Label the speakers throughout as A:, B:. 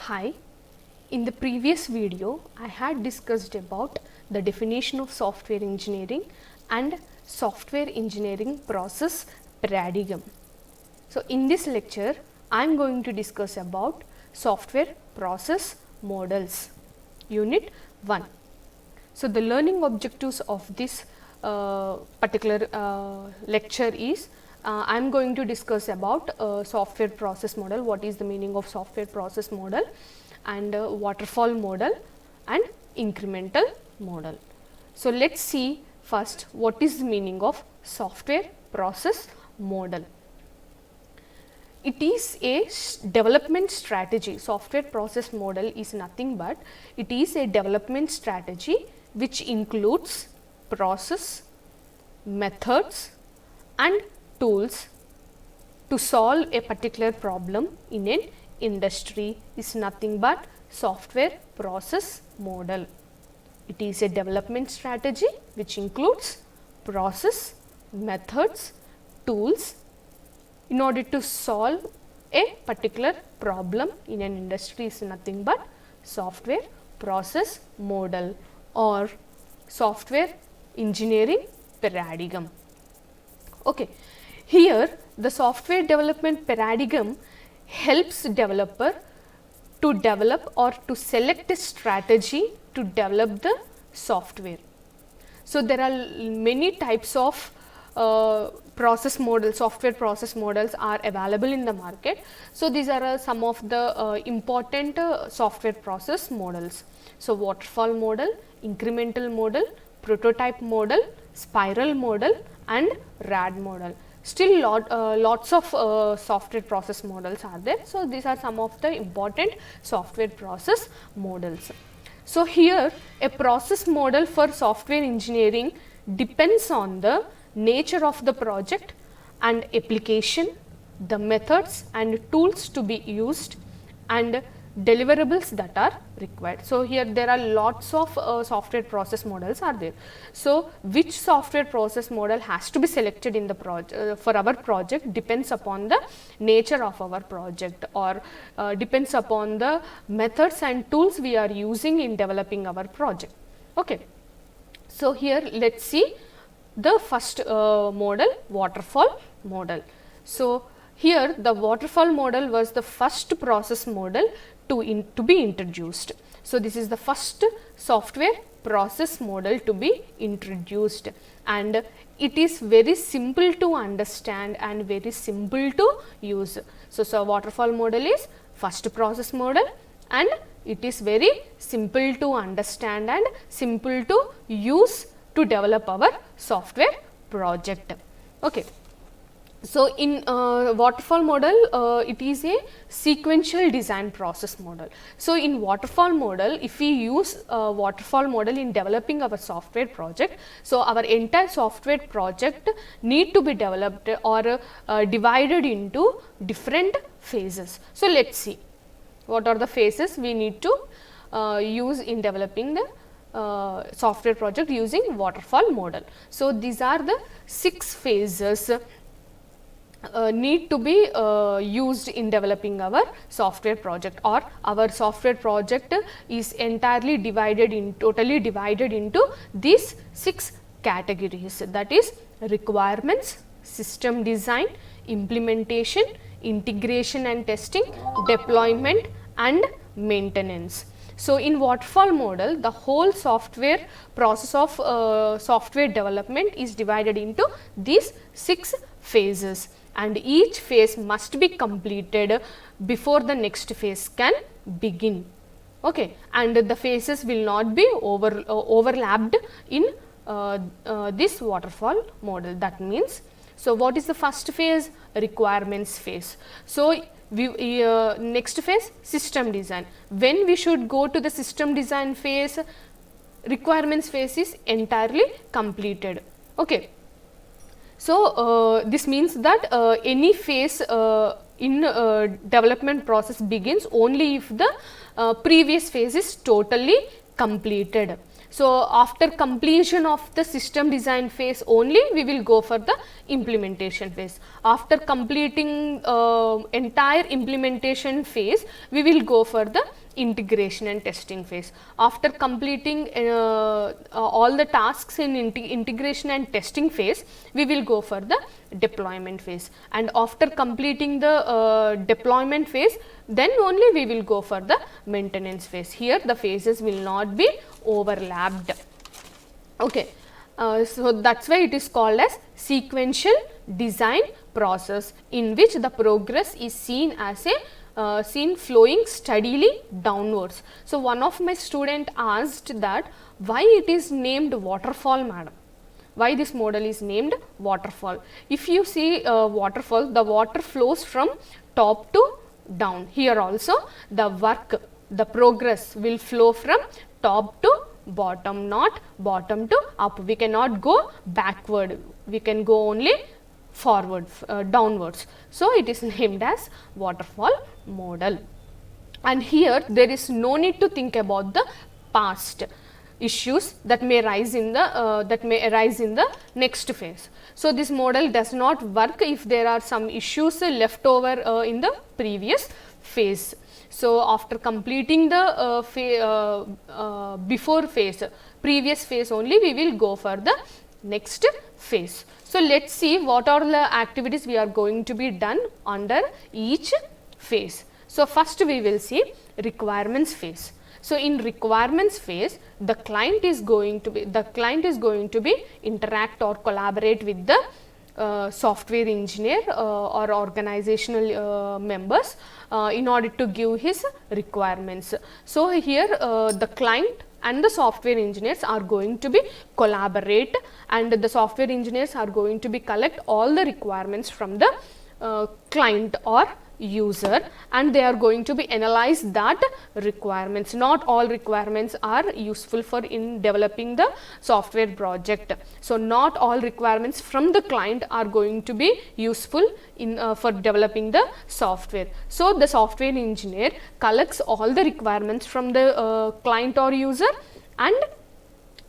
A: Hi, in the previous video I had discussed about the definition of software engineering and software engineering process paradigm. So in this lecture I am going to discuss about software process models, unit 1. So the learning objectives of this particular lecture is I am going to discuss about software process model, what is the meaning of software process model, and waterfall model and incremental model. So let us see first what is the meaning of software process model. It is a development strategy. Software process model is nothing but it is a development strategy which includes process, methods and tools to solve a particular problem in an industry is nothing but software process model. It is a development strategy which includes process, methods, tools in order to solve a particular problem in an industry is nothing but software process model or software engineering paradigm. Okay. Here the software development paradigm helps developer to develop or to select a strategy to develop the software. So there are many types of process models, software process models are available in the market. So these are some of the important software process models. So waterfall model, incremental model, prototype model, spiral model and RAD model. Still lots of software process models are there. So these are some of the important software process models. So here a process model for software engineering depends on the nature of the project and application, the methods and tools to be used and deliverables that are required. So here there are lots of software process models are there. So which software process model has to be selected in the project for our project depends upon the nature of our project or depends upon the methods and tools we are using in developing our project. Okay. So here let us see the first model, waterfall model. So here the waterfall model was the first process model to be introduced. So this is the first software process model to be introduced and it is very simple to understand and very simple to use. So waterfall model is first process model and it is very simple to understand and simple to use to develop our software project. Okay. So in waterfall model it is a sequential design process model. So in waterfall model if we use waterfall model in developing our software project, so our entire software project need to be developed or divided into different phases. So let us see what are the phases we need to use in developing the software project using waterfall model. So these are the 6 phases need to be used in developing our software project, or our software project is entirely totally divided into these 6 categories, that is requirements, system design, implementation, integration and testing, deployment and maintenance. So in waterfall model the whole software process of software development is divided into these 6 phases and each phase must be completed before the next phase can begin. Okay. And the phases will not be overlapped in this waterfall model. That means, so what is the first phase? Requirements phase. So next phase, system design. When we should go to the system design phase, requirements phase is entirely completed. Okay. So this means that any phase in development process begins only if the previous phase is totally completed. So, after completion of the system design phase only, we will go for the implementation phase. After completing entire implementation phase, we will go for the integration and testing phase. After completing all the tasks in integration and testing phase, we will go for the deployment phase, and after completing the deployment phase, then only we will go for the maintenance phase. Here the phases will not be overlapped. Okay. So, that is why it is called as sequential design process, in which the progress is seen as a flowing steadily downwards. So, one of my student asked that why it is named waterfall, madam. Why this model is named waterfall? If you see waterfall, the water flows from top to down. Here also the work, the progress will flow from top to bottom, not bottom to up. We cannot go backward, we can go only forward, downwards. So, it is named as waterfall model. And here there is no need to think about the past issues that may arise in the next phase. So, this model does not work if there are some issues left over in the previous phase. So, after completing the before phase, previous phase only, we will go for the next phase. So, let us see what are the activities we are going to be done under each phase. So, first we will see requirements phase. So, in requirements phase, the client is going to be interact or collaborate with the software engineer or organizational members in order to give his requirements. So, here the client and the software engineers are going to be collaborate, and the software engineers are going to be collect all the requirements from the client or user, and they are going to be analyze that requirements. Not all requirements are useful for in developing the software project. So, not all requirements from the client are going to be useful in for developing the software. So, the software engineer collects all the requirements from the client or user and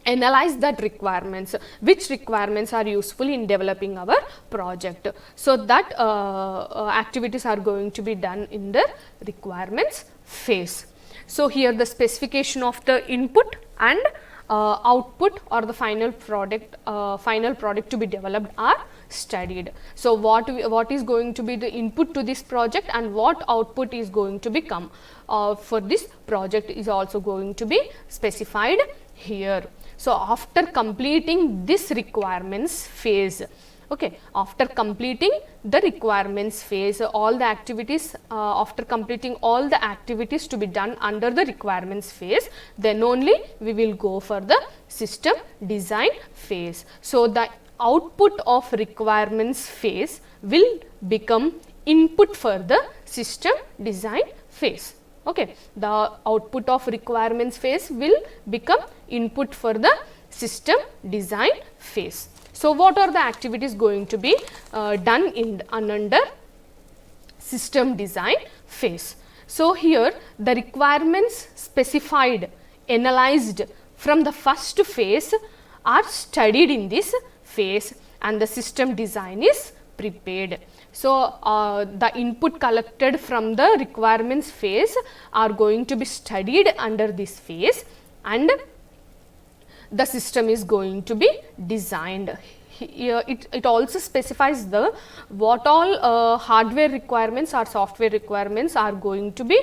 A: analyze that requirements, which requirements are useful in developing our project. So, that activities are going to be done in the requirements phase. So, here the specification of the input and output or the final product to be developed are studied. So, what is going to be the input to this project and what output is going to become for this project is also going to be specified here. So, after completing this requirements phase, okay, after completing the requirements phase, all the activities, after completing all the activities to be done under the requirements phase, then only we will go for the system design phase. So, the output of requirements phase will become input for the system design phase. Okay. The output of requirements phase will become input for the system design phase. So, what are the activities going to be done in under system design phase? So, here the requirements specified, analyzed from the first phase are studied in this phase and the system design is prepared. So, the input collected from the requirements phase are going to be studied under this phase and the system is going to be designed. Here it also specifies the what all hardware requirements or software requirements are going to be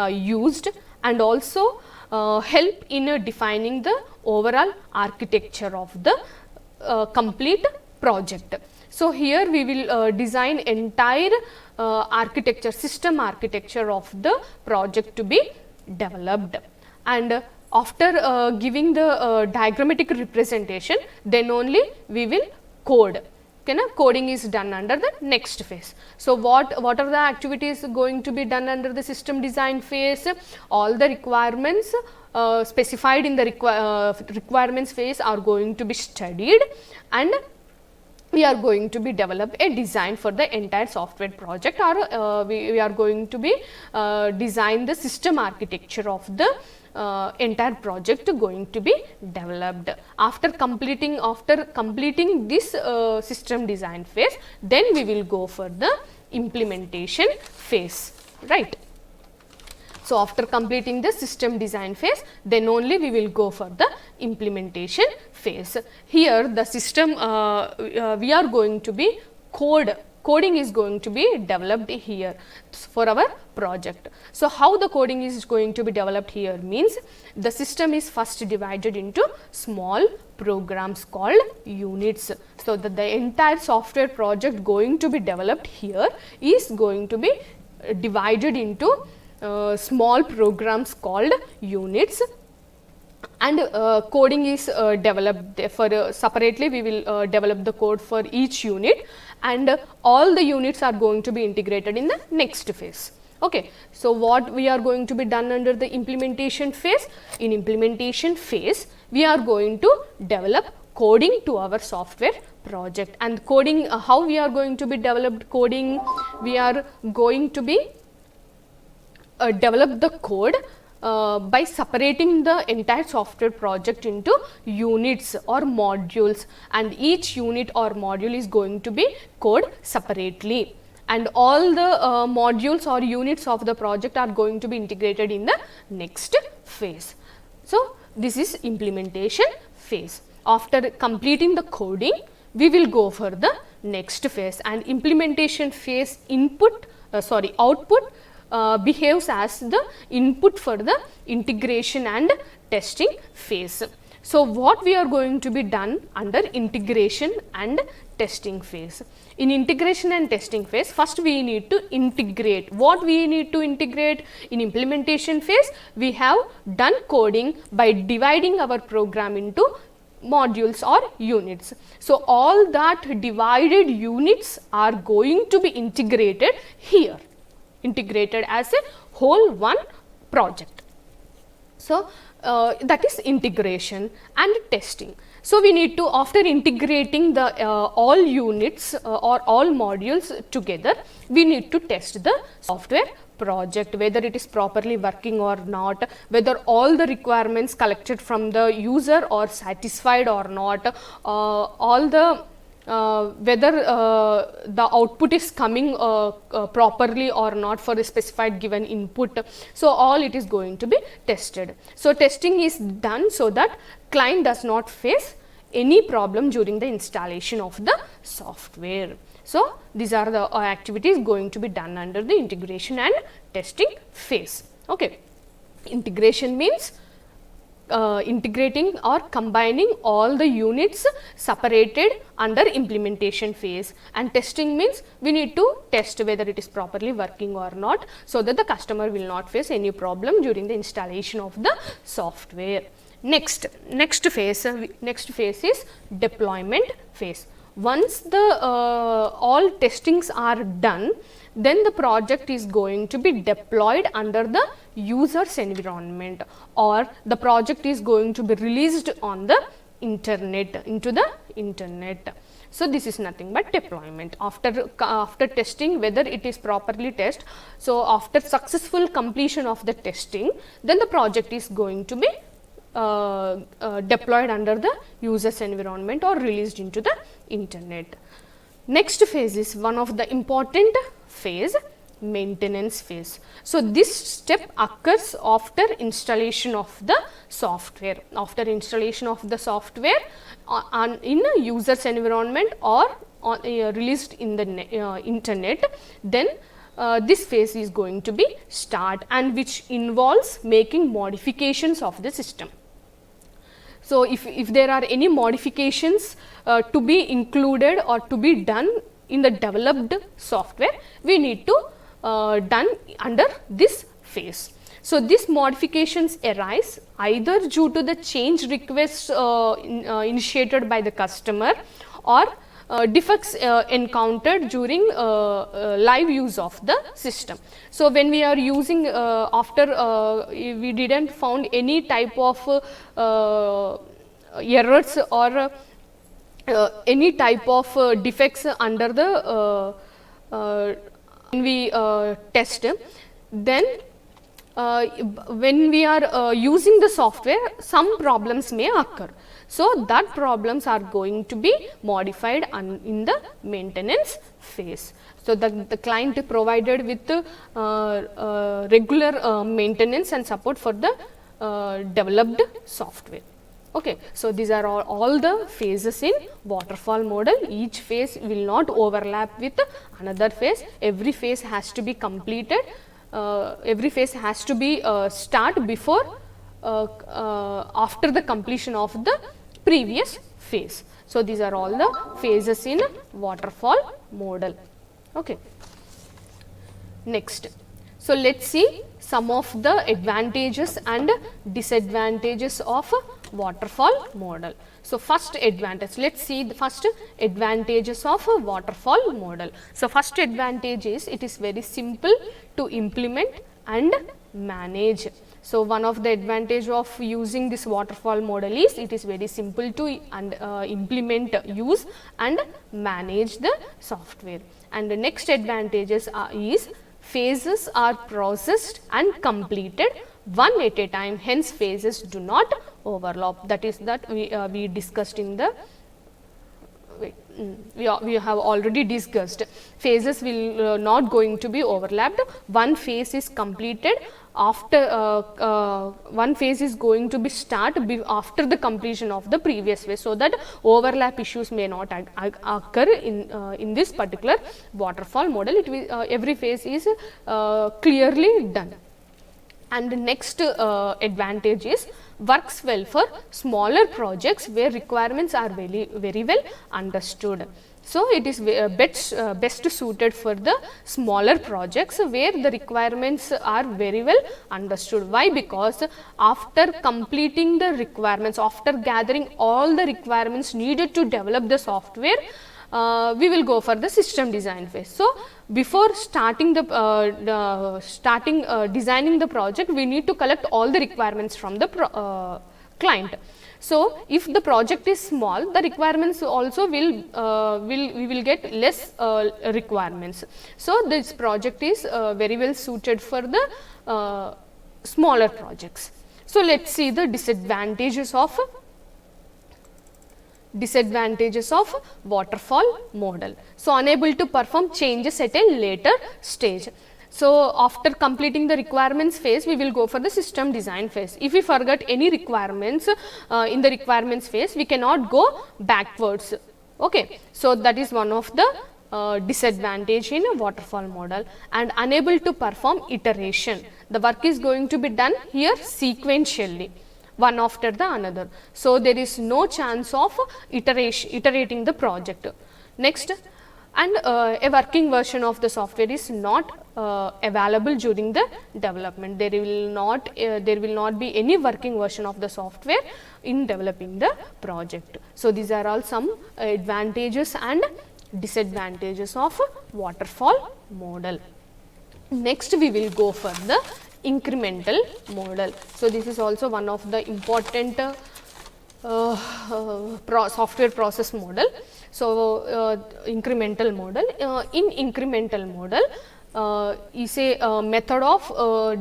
A: used, and also help in defining the overall architecture of the complete project. So, here we will design entire architecture, system architecture of the project to be developed, and after giving the diagrammatic representation, then only we will code. Okay, coding is done under the next phase. So, what are the activities going to be done under the system design phase? All the requirements specified in the requirements phase are going to be studied, and we are going to be develop a design for the entire software project, or we are going to be design the system architecture of the entire project going to be developed. After completing this system design phase, then we will go for the implementation phase, right. So, after completing the system design phase, then only we will go for the implementation phase. Here the system we are going to be coding is going to be developed here for our project. So, how the coding is going to be developed here means, the system is first divided into small programs called units. So, the entire software project going to be developed here is going to be divided into small programs called units, and coding is developed for separately. We will develop the code for each unit, and all the units are going to be integrated in the next phase. Okay. So, what we are going to be done under the implementation phase? In implementation phase, we are going to develop coding to our software project. And coding, how we are going to be developed coding? We are going to be develop the code by separating the entire software project into units or modules, and each unit or module is going to be code separately, and all the modules or units of the project are going to be integrated in the next phase. So, this is implementation phase. After completing the coding, we will go for the next phase, and implementation phase output behaves as the input for the integration and testing phase. So, what we are going to be done under integration and testing phase? In integration and testing phase, first we need to integrate. What we need to integrate? In implementation phase, we have done coding by dividing our program into modules or units. So, all that divided units are going to be integrated here, integrated as a whole one project. So, that is integration and testing. So, we need to, after integrating the all units or all modules together, we need to test the software project, whether it is properly working or not, whether all the requirements collected from the user are satisfied or not, all the whether the output is coming properly or not for a specified given input. So, all it is going to be tested. So, testing is done so that client does not face any problem during the installation of the software. So, these are the activities going to be done under the integration and testing phase. Okay. Integration means integrating or combining all the units separated under implementation phase, and testing means we need to test whether it is properly working or not, so that the customer will not face any problem during the installation of the software. Next phase is deployment phase. Once the all testings are done, then the project is going to be deployed under the user's environment, or the project is going to be released on the internet, into the internet. So, this is nothing but deployment. After testing whether it is properly tested, so after successful completion of the testing, then the project is going to be deployed under the user's environment or released into the internet. Next phase is one of the important phase, maintenance phase. So, this step occurs after installation of the software. After installation of the software in a user's environment or released in the internet, then this phase is going to be start, and which involves making modifications of the system. So, if there are any modifications to be included or to be done in the developed software, we need to done under this phase. So, these modifications arise either due to the change requests initiated by the customer, or defects encountered during live use of the system. So, when we are using after we did not found any type of errors or any type of defects under the when we test, then when we are using the software, some problems may occur. So, that problems are going to be modified in the maintenance phase. So, the client provided with regular maintenance and support for the developed software. Okay. So, these are all the phases in waterfall model. Each phase will not overlap with another phase. Every phase has to be completed. Every phase has to be start before after the completion of the previous phase. So, these are all the phases in waterfall model. Okay. Next, so let us see some of the advantages and disadvantages of waterfall model. So, first advantage, let us see the first advantages of a waterfall model. So, first advantage is it is very simple to implement and manage. So, one of the advantage of using this waterfall model is it is very simple to implement, use and manage the software. And the next advantages is phases are processed and completed one at a time, hence phases do not overlap. That is that we discussed in the we have already discussed. Phases will not going to be overlapped. One phase is completed after one phase is going to be after the completion of the previous phase, so that overlap issues may not occur in this particular waterfall model. It will every phase is clearly done. And the next advantage is works well for smaller projects where requirements are very well understood. So, it is best suited for the smaller projects where the requirements are very well understood. Why? Because after completing the requirements, after gathering all the requirements needed to develop the software, we will go for the system design phase. So, before starting the designing the project, we need to collect all the requirements from the client. So, if the project is small, the requirements also we will get less requirements. So, this project is very well suited for the smaller projects. So, let us see the disadvantages of waterfall model. So, unable to perform changes at a later stage. So, after completing the requirements phase, we will go for the system design phase. If we forget any requirements in the requirements phase, we cannot go backwards. Okay. So, that is one of the disadvantage in a waterfall model. And unable to perform iteration. The work is going to be done here sequentially, one after the another. So, there is no chance of iterating the project. Next, and a working version of the software is not available during the development. There will not be any working version of the software in developing the project. So, these are all some advantages and disadvantages of waterfall model. Next, we will go for the incremental model. So, this is also one of the important software process model. So, incremental model. In incremental model is a method of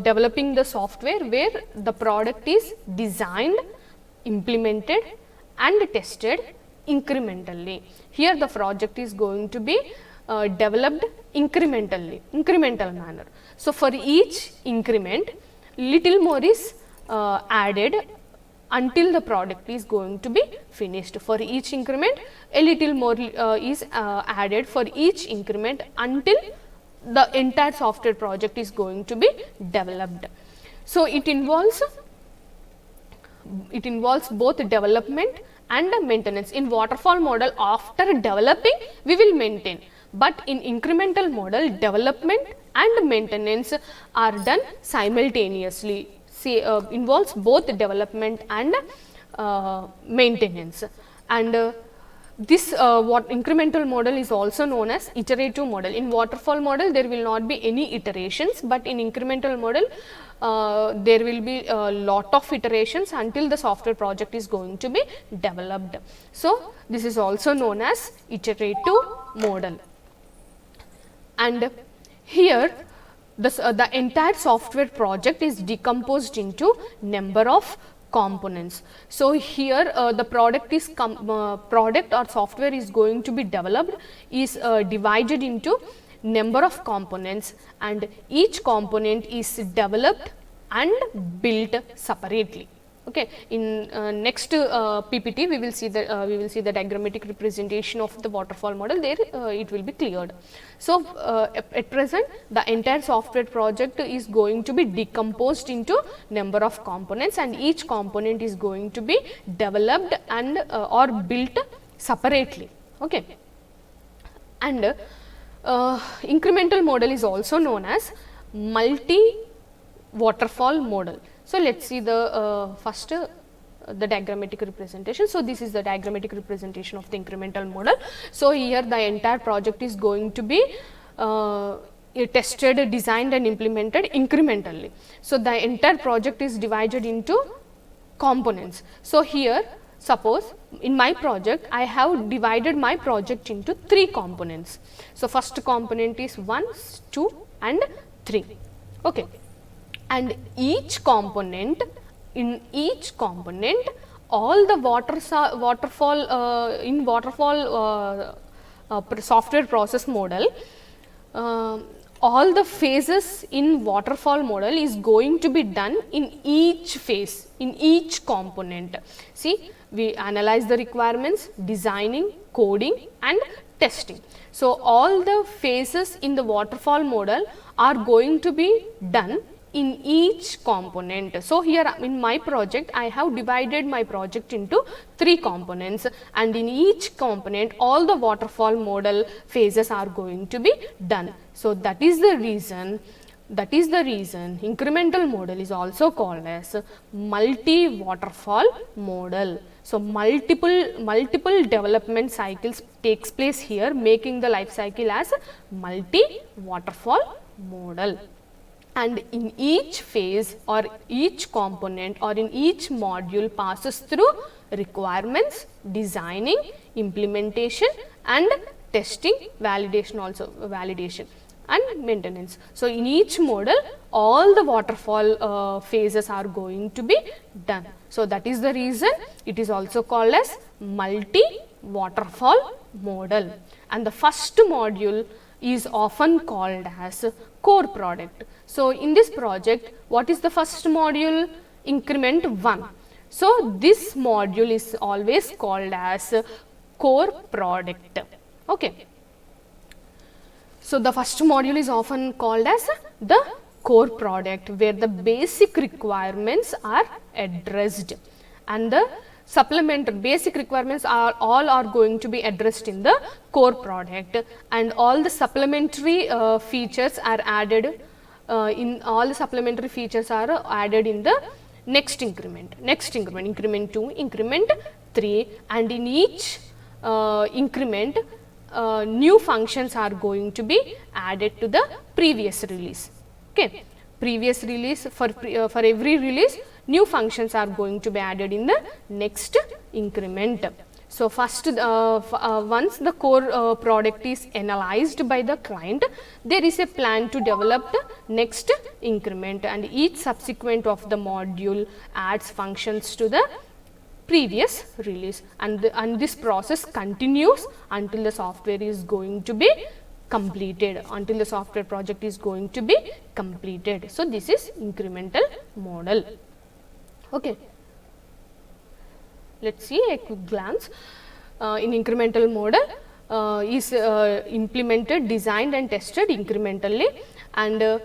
A: developing the software where the product is designed, implemented and tested incrementally. Here the project is going to be developed incremental manner. So, for each increment little more is added until the product is going to be finished. For each increment a little more is added for each increment until the entire software project is going to be developed. So, it involves both development and maintenance. In waterfall model, after developing we will maintain, but in incremental model development and maintenance are done simultaneously. Involves both development and maintenance. And this what incremental model is also known as iterative model. In waterfall model there will not be any iterations, but in incremental model there will be a lot of iterations until the software project is going to be developed. So, this is also known as iterative model. And here the entire software project is decomposed into number of components. So, here the product or software is going to be developed is divided into number of components, and each component is developed and built separately. Okay. In next PPT, we will see the diagrammatic representation of the waterfall model. There it will be cleared. So, at present the entire software project is going to be decomposed into number of components, and each component is going to be developed and or built separately. Okay. And incremental model is also known as multi waterfall model. So, let us see the first the diagrammatic representation. So, this is the diagrammatic representation of the incremental model. So, here the entire project is going to be tested, designed and implemented incrementally. So, the entire project is divided into components. So, here suppose in my project I have divided my project into 3 components. So, first component is 1, 2 and 3. Okay. And each component, in each component all the waterfall software process model, all the phases in waterfall model is going to be done in each phase, in each component. See, we analyze the requirements, designing, coding and testing. So, all the phases in the waterfall model are going to be done in each component. So, here in my project I have divided my project into 3 components, and in each component all the waterfall model phases are going to be done. So, that is the reason incremental model is also called as multi waterfall model. So, multiple development cycles takes place here, making the life cycle as multi waterfall model. And in each phase or each component or in each module passes through requirements, designing, implementation and testing, validation and maintenance. So, in each model all the waterfall phases are going to be done. So, that is the reason it is also called as multi waterfall model. And the first module is often called as core product. So, in this project what is the first module? Increment 1. So, this module is always called as core product. Okay. So, the first module is often called as the core product, where the basic requirements are addressed, and the supplementary basic requirements are going to be addressed in the core product, and all the supplementary features are added in the next increment, increment 2, increment 3, and in each increment new functions are going to be added to the previous release. Okay. Previous release, for every release new functions are going to be added in the next increment. So, first once the core product is analyzed by the client, there is a plan to develop the next increment, and each subsequent of the module adds functions to the previous release, and this process continues until the software is going to be completed, until the software project is going to be completed. So, this is incremental model. Okay. Let us see a quick glance. In incremental model is implemented, designed and tested incrementally, and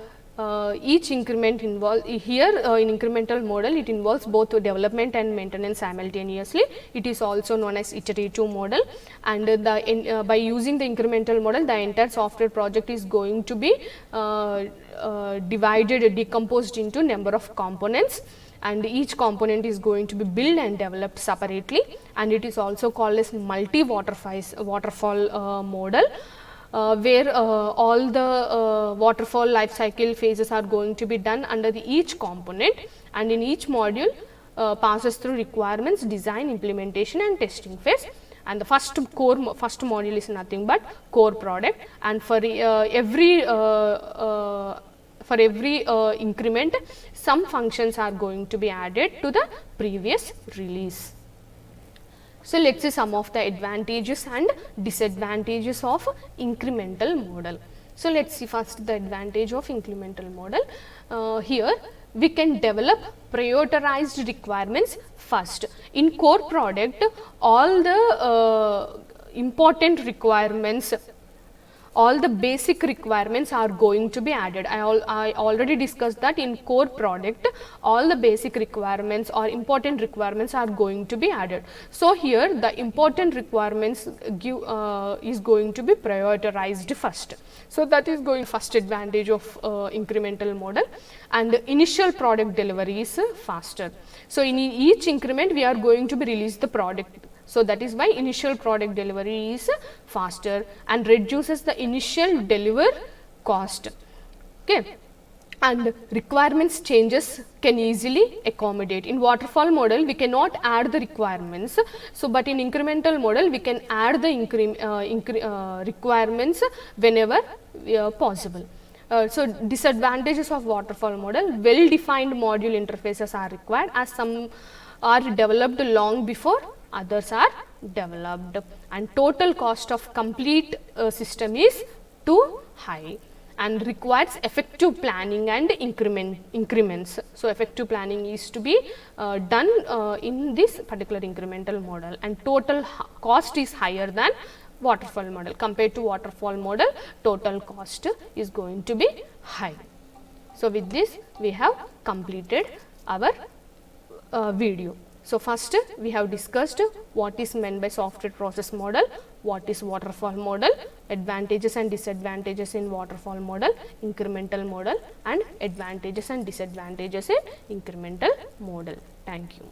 A: each increment involves here in incremental model it involves both development and maintenance simultaneously. It is also known as iterative model, and by using the incremental model the entire software project is going to be decomposed into number of components, and each component is going to be built and developed separately, and it is also called as multi waterfall model. where all the waterfall life cycle phases are going to be done under each component, and in each module passes through requirements, design, implementation and testing phase. And the first module is nothing but core product, and for every increment some functions are going to be added to the previous release. So, let us see some of the advantages and disadvantages of incremental model. So, let us see first the advantage of incremental model. Here we can develop prioritized requirements first. In core product, all the important requirements, all the basic requirements are going to be added. I already discussed that in core product all the basic requirements or important requirements are going to be added. So, here the important requirements is going to be prioritized first. So, that is going first advantage of incremental model, and initial product delivery is faster. So, in each increment we are going to be release the product. So, that is why initial product delivery is faster and reduces the initial deliver cost. Okay. And requirements changes can easily accommodate. In waterfall model we cannot add the requirements. So, but in incremental model we can add the requirements whenever possible. So, disadvantages of waterfall model: well defined module interfaces are required, as some are developed long before others are developed, and total cost of complete system is too high, and requires effective planning and increments. So, effective planning is to be done in this particular incremental model, and total cost is higher than waterfall model. Compared to waterfall model, total cost is going to be high. So, with this we have completed our video. So, first we have discussed what is meant by software process model, what is waterfall model, advantages and disadvantages in waterfall model, incremental model, and advantages and disadvantages in incremental model. Thank you.